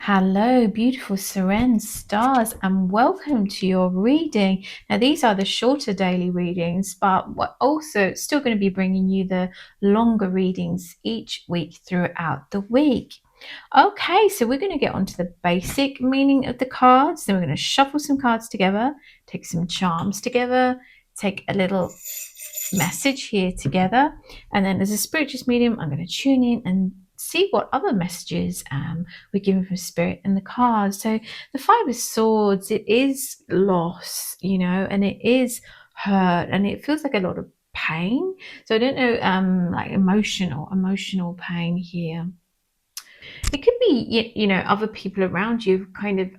Hello, beautiful Seren Stars, and welcome to your reading. Now, these are the shorter daily readings, but we're also still going to be bringing you the longer readings each week throughout the week. Okay, so we're going to get onto the basic meaning of the cards. Then we're going to shuffle some cards together, take some charms together, take a little message here together, and then as a spiritualist medium, I'm going to tune in and see what other messages we're given from spirit and the cards. So the Five of Swords, it is loss, and it is hurt, and it feels like a lot of pain. So I don't know, like emotional pain here. It could be, other people around you kind of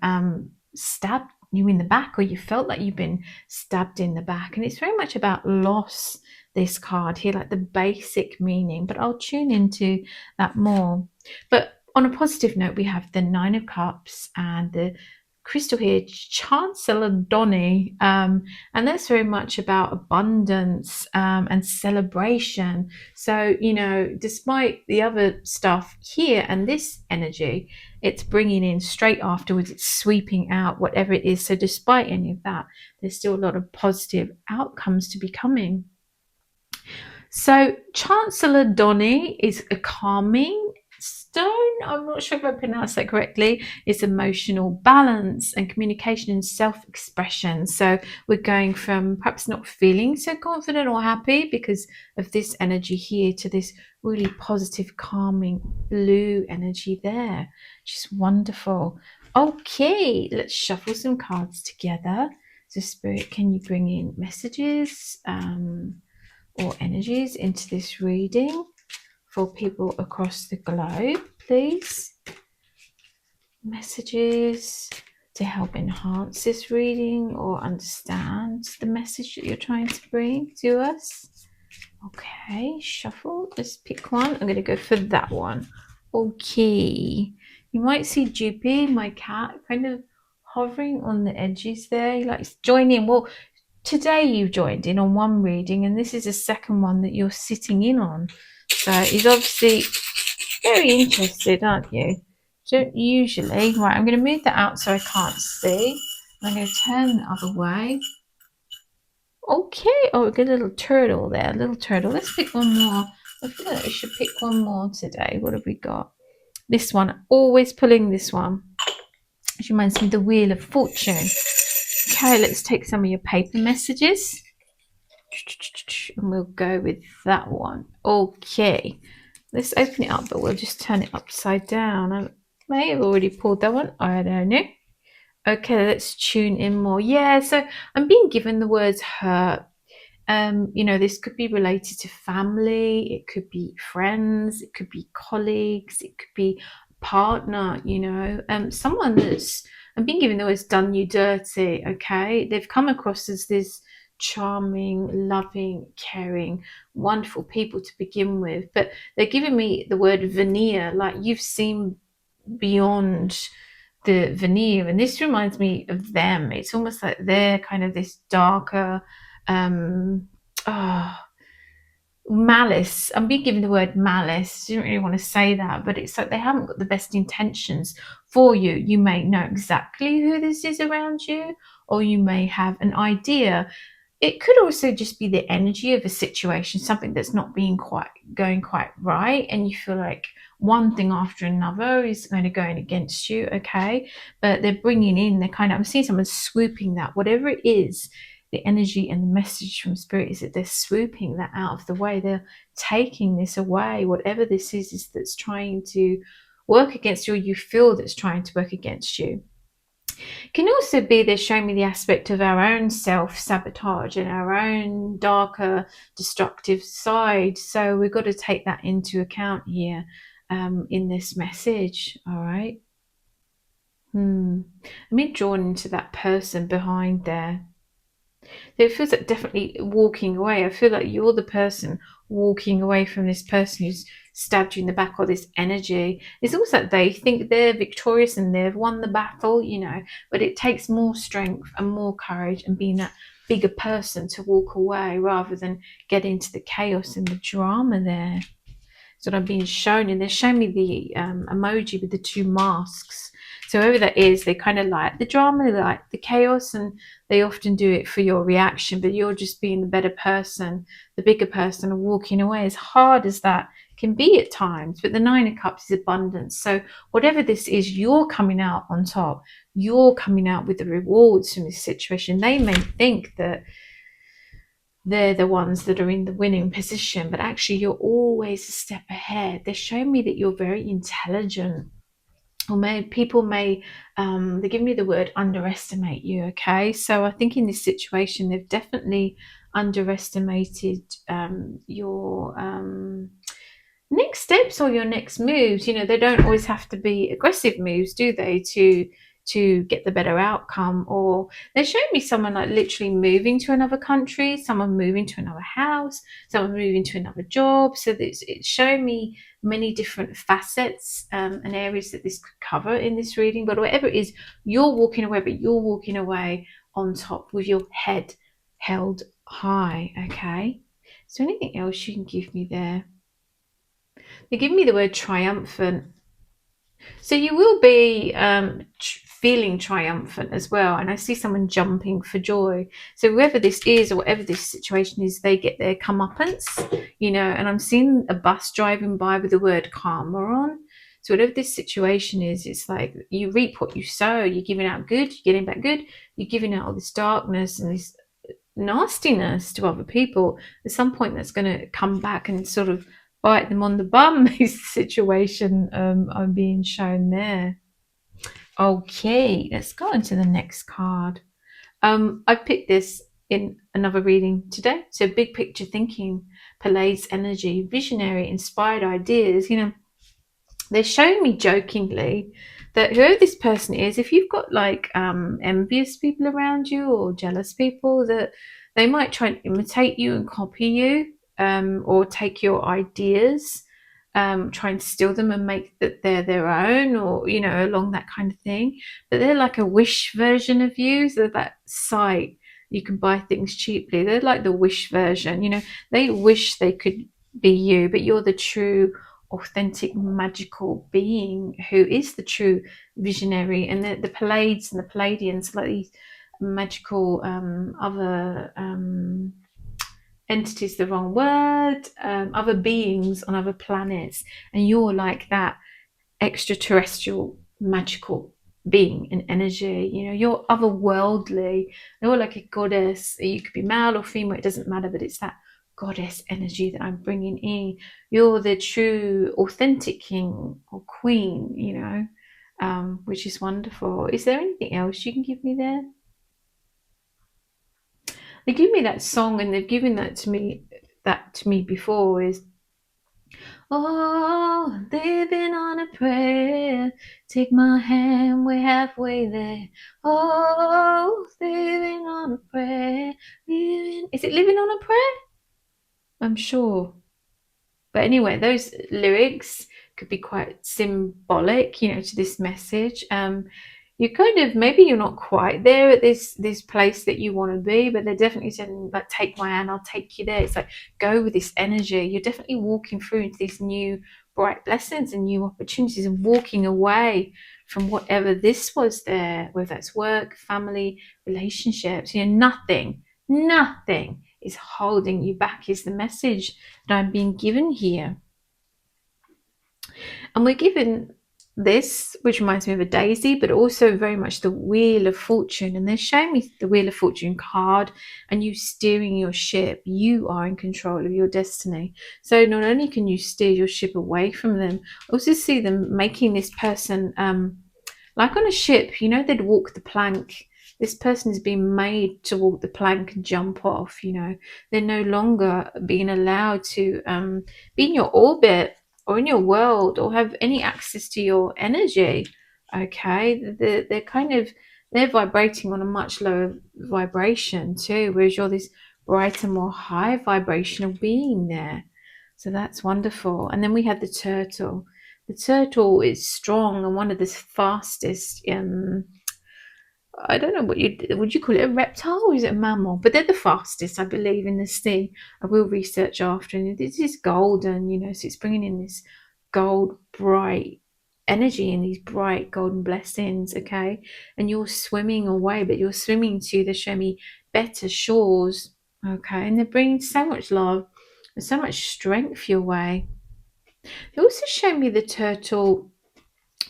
stabbed you in the back, or you felt like you've been stabbed in the back. And it's very much about loss, this card here, like the basic meaning. But I'll tune into that more. But on a positive note, we have the Nine of Cups and the crystal here, Chancellor Donny, and that's very much about abundance and celebration. So, despite the other stuff here and this energy, it's bringing in straight afterwards, it's sweeping out whatever it is. So despite any of that, there's still a lot of positive outcomes to be coming. So Chancellor Donny is a calming stone. I'm not sure if I pronounced that correctly. It's emotional balance and communication and self-expression. So we're going from perhaps not feeling so confident or happy because of this energy here to this really positive, calming blue energy there. Just wonderful. Okay, let's shuffle some cards together. So Spirit, can you bring in messages or energies into this reading for people across the globe, please? Messages to help enhance this reading or understand the message that you're trying to bring to us. Okay, shuffle. Let's pick one. I'm going to go for that one. Okay. You might see Juppie, my cat, kind of hovering on the edges there. He likes to join in. Well, today you joined in on one reading, and this is the second one that you're sitting in on. So he's obviously very interested, aren't you? Don't usually. Right, I'm going to move that out so I can't see. I'm going to turn the other way. Okay. Oh, we've got a little turtle there. A little turtle. Let's pick one more. I feel like we should pick one more today. What have we got? This one. Always pulling this one. Which reminds me of the Wheel of Fortune. Okay, let's take some of your paper messages. And we'll go with that one. Okay. Let's open it up, but we'll just turn it upside down. I may have already pulled that one. I don't know. Okay, let's tune in more. Yeah, so I'm being given the words hurt. This could be related to family, it could be friends, it could be colleagues, it could be a partner, someone that's, I'm being given the words done you dirty, okay? They've come across as this charming, loving, caring, wonderful people to begin with, but they're giving me the word veneer, like you've seen beyond the veneer, and this reminds me of them. It's almost like they're kind of this darker malice. I'm being given the word malice. I didn't really want to say that, but it's like they haven't got the best intentions for you. You may know exactly who this is around you, or you may have an idea. It could also just be the energy of a situation, something that's not being going quite right, and you feel like one thing after another is kind of going against you, okay? But they're bringing in, I'm seeing someone swooping that, whatever it is, the energy and the message from spirit is that they're swooping that out of the way. They're taking this away, whatever this is that's trying to work against you, or you feel that's trying to work against you. Can also be they're showing me the aspect of our own self-sabotage and our own darker destructive side. So we've got to take that into account here in this message. All right. I'm being drawn into that person behind there. It feels like definitely walking away. I feel like you're the person walking away from this person who's stabbed you in the back, or this energy. It's almost like they think they're victorious and they've won the battle, but it takes more strength and more courage and being that bigger person to walk away rather than get into the chaos and the drama there. So I'm being shown, and they're showing me the emoji with the two masks. So whoever that is, they kind of like the drama, they like the chaos, and they often do it for your reaction, but you're just being the better person, the bigger person, and walking away, as hard as that can be at times. But the Nine of Cups is abundance. So whatever this is, you're coming out on top. You're coming out with the rewards from this situation. They may think that they're the ones that are in the winning position, but actually you're always a step ahead. They're showing me that you're very intelligent, or people may they give me the word underestimate you. Okay, so I think in this situation they've definitely underestimated your next steps or your next moves. They don't always have to be aggressive moves, do they, to get the better outcome. Or they're showing me someone like literally moving to another country, someone moving to another house, someone moving to another job. So it's showing me many different facets and areas that this could cover in this reading. But whatever it is, you're walking away, but you're walking away on top with your head held high. Okay, is there anything else you can give me there? They give me the word triumphant. So you will be feeling triumphant as well. And I see someone jumping for joy. So whoever this is or whatever this situation is, they get their comeuppance, and I'm seeing a bus driving by with the word karma on. So whatever this situation is, it's like you reap what you sow. You're giving out good, you're getting back good. You're giving out all this darkness and this nastiness to other people. At some point that's going to come back and sort of bite them on the bum is the situation I'm being shown there. Okay, let's go on to the next card. I picked this in another reading today. So big picture thinking, Pleiades energy, visionary, inspired ideas. They're showing me jokingly that whoever this person is, if you've got like envious people around you or jealous people, that they might try and imitate you and copy you, or take your ideas, try and steal them and make that they're their own, or along that kind of thing. But they're like a wish version of you. So that site you can buy things cheaply, they're like the wish version. They wish they could be you, but you're the true authentic magical being who is the true visionary. And the Pleiades and the Palladians, like these magical other entities, the wrong word, other beings on other planets, and you're like that extraterrestrial magical being and energy. You're otherworldly. You're like a goddess. You could be male or female, it doesn't matter, but it's that goddess energy that I'm bringing in. You're the true authentic king or queen, which is wonderful. Is there anything else you can give me there? They give me that song, and they've given that to me before, is oh, living on a prayer. Take my hand, we're halfway there. Oh, living on a prayer. Is it living on a prayer? I'm sure. But anyway, those lyrics could be quite symbolic, to this message. You kind of, maybe you're not quite there at this place that you want to be, but they're definitely saying, like, take my hand, I'll take you there. It's like, go with this energy. You're definitely walking through into these new bright blessings and new opportunities, and walking away from whatever this was there, whether that's work, family, relationships. Nothing is holding you back, is the message that I'm being given here. And we're given this, which reminds me of a daisy, but also very much the Wheel of Fortune. And they're showing me the Wheel of Fortune card, and you steering your ship. You are in control of your destiny. So not only can you steer your ship away from them, I also see them making this person like on a ship, they'd walk the plank. This person is being made to walk the plank and jump off. They're no longer being allowed to be in your orbit or in your world or have any access to your energy. Okay, they're vibrating on a much lower vibration too, whereas you're this brighter, more high vibrational being there. So that's wonderful. And then we had the turtle. The turtle is strong and one of the fastest I don't know what would you call it, a reptile or is it a mammal? But they're the fastest, I believe, in the sea. I will research after, and this is golden, so it's bringing in this gold bright energy and these bright golden blessings, okay? And you're swimming away, but you're swimming to the show me better shores, okay? And they're bringing so much love and so much strength your way. They also show me the turtle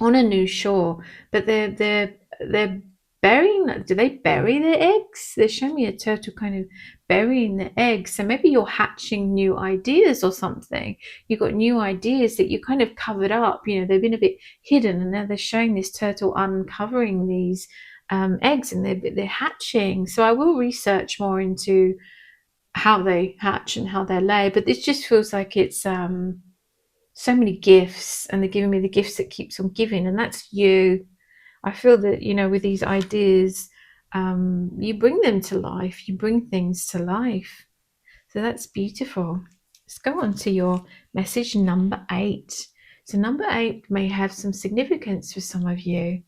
on a new shore, but they're burying. Do they bury their eggs? They show me a turtle kind of burying the eggs. So maybe you're hatching new ideas or something. You've got new ideas that you kind of covered up. They've been a bit hidden, and now they're showing this turtle uncovering these eggs, and they're hatching. So I will research more into how they hatch and how they lay. But this just feels like it's so many gifts, and they're giving me the gifts that keeps on giving, and that's you. I feel that with these ideas, you bring them to life, you bring things to life, so that's beautiful. Let's go on to your message number 8. So number 8 may have some significance for some of you.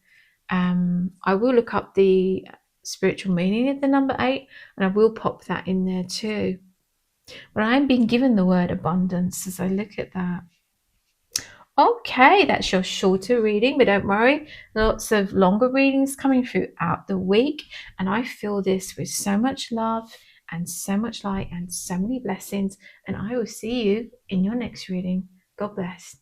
I will look up the spiritual meaning of the number 8, and I will pop that in there too. But I'm being given the word abundance as I look at that. Okay, that's your shorter reading, but don't worry, lots of longer readings coming throughout the week. And I feel this with so much love and so much light and so many blessings. And I will see you in your next reading. God bless.